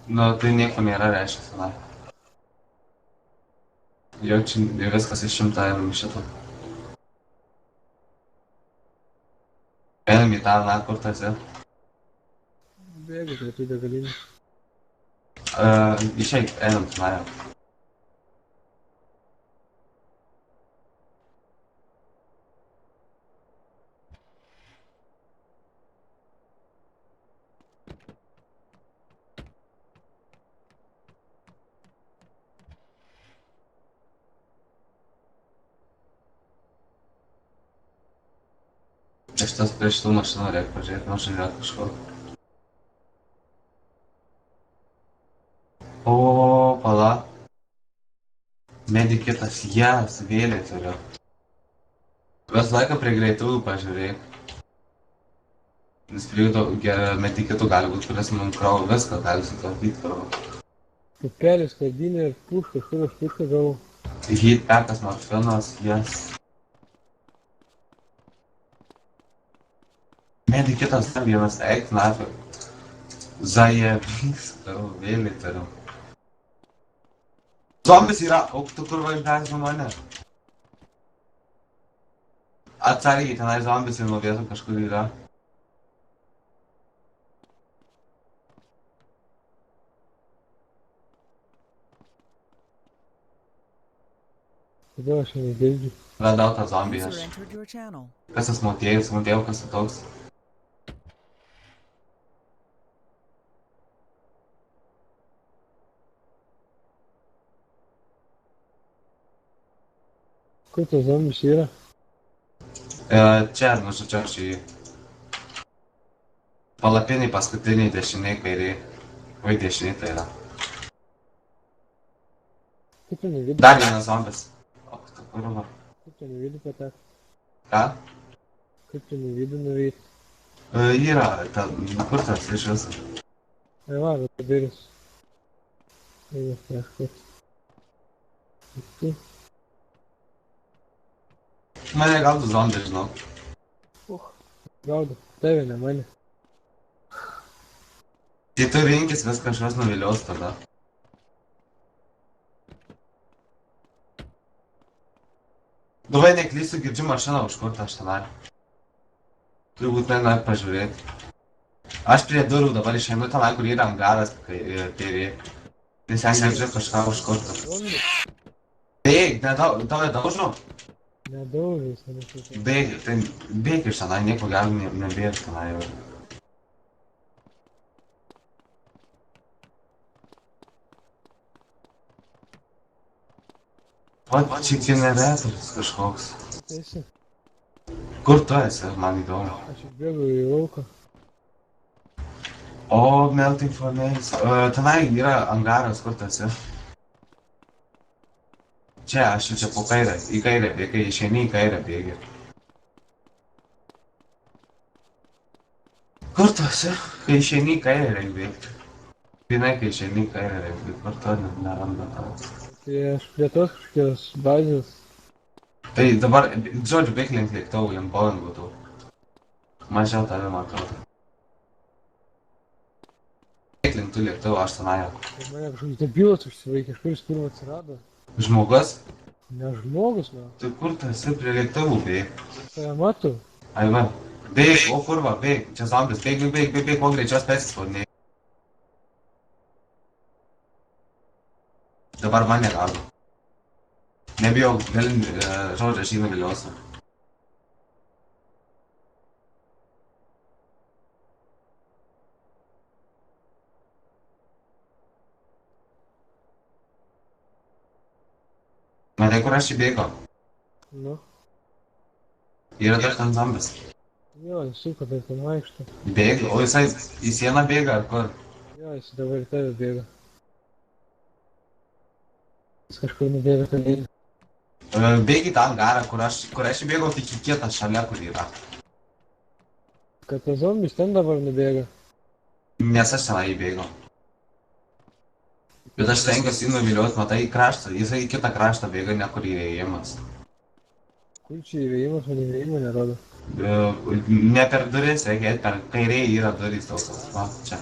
Nu, tai nieko nėra reiškia tenai. Jau čia viskas iš 100 eurų šito. Einam į tą, na, kur tu esi. Bėgu prie tų degalinių. Išeik, einam tenai jau. Prieš tų mašinų reikia pažiūrėti, mašinė kažkur. O, pala. Medikitas, jas, vėlė turiu. Ves laiką prie greitųjų pažiūrėk. Nes prie medikitų gali būti, kuris man kraujo viską, gali sutvarkyti kraujo. Pupelis, skardinė ir puškas, kur aš pušką gavau. Heat packas, morfinas, jas. Medikitas ten vienas, eik nafig. Zajebys, vėlė turiu. Zombis yra, o tu kur važiavęs nuo mane? Atsargiai, tenai zombis ir nuo vietų kažkur yra. Kodėl aš negirdžiu? Radau tą zombį User aš. entered your channel. Kas tas Motiejus, Motiejau, kas tu toks? Kur tas zombis yra? Čia, nušučiau šį. Palapiniai paskutiniai dešiniai kairiai. Vai dešiniai tai yra. Kaip ten į vidų? Dar vienas zombis. O, tu kurva. Kaip ten į vidų patek? Ką? Kaip ten į vidų nuvyti? Yra, kur tas iš viso? Ai va, bet duris. Eina kažkas. Tu? Mane gautų zombį, žinau. Gaudo. Tave, ne mane. Tai tu rinkis vis kažkas nuvilios tada. Duvai neklysiu, girdžiu mašiną užkurtą aš tenai. Turi būtinai pažiūrėti. Aš prie durų dabar išeinu tenai, kur yra angaras kairė. Nes ten girdžiu kažką užkurtą. Zombis? Bėg, tave daužau. Nedaužys, nesakau. Bėg iš tenai, nieko gero nebėg tenai jau. O, čia generatoris kažkoks. Esi? Kur tu esi, man įdomu. Aš išbėgu į lauką. O, melting furnace. Tenai yra angaras, kur tu esi. Čia, aš čia po kairę, į kairę bėgai, išeini į kairę bėgi. Kur tu esi? Kai išeini į kairę reikia bėgti. Vienai, kai išeini į kairę reikia bėgti, kur tu neranda tavo. Tai aš prie tos kažkokios bazės. Tai dabar, žodžiu, bėg link lėktuvų, link Boeingų tų. Mažiau tave matau. Bėg link tų lėktuvų, aš tenai jau. Tai mane kažkoks debilas užsivaikė, iš kur jis pirmą atsirado. Žmogus? Ne žmogus, man. Tai kur tu esi prie lėktuvų bėg? Tai matau. Ai va, bėg, o kurva, bėg, čia zombis, bėg, kuo greičiau persispaudinėjai. Dabar mane gaudo. Nebijau, žodžiu, aš jį nuviliosiu. Matai, kur aš įbėgo? Nu. Yra dar ten zombis. Jo, jis suka, tai ten vaikšto. Bėga, o jisai į sieną bėga ar kur? Jo, jis dabar į tave bėga. Jis kažkur nubėga tolyn. Bėgi tą angarą, kur aš įbėgau, tik į kietą šalia, kur yra. Kad tas zombis ten dabar nubėga. Nes aš tenai įbėgau. Bet aš stengiuosi jį nuvilioti, matai, į kraštą, jisai į kitą kraštą bėga, ne kur įėjimas. Kur čia įvėjimas, man įvėjimo nerodo. Ne per duris, reikia eiti per kairėje yra durys tokios, va, čia.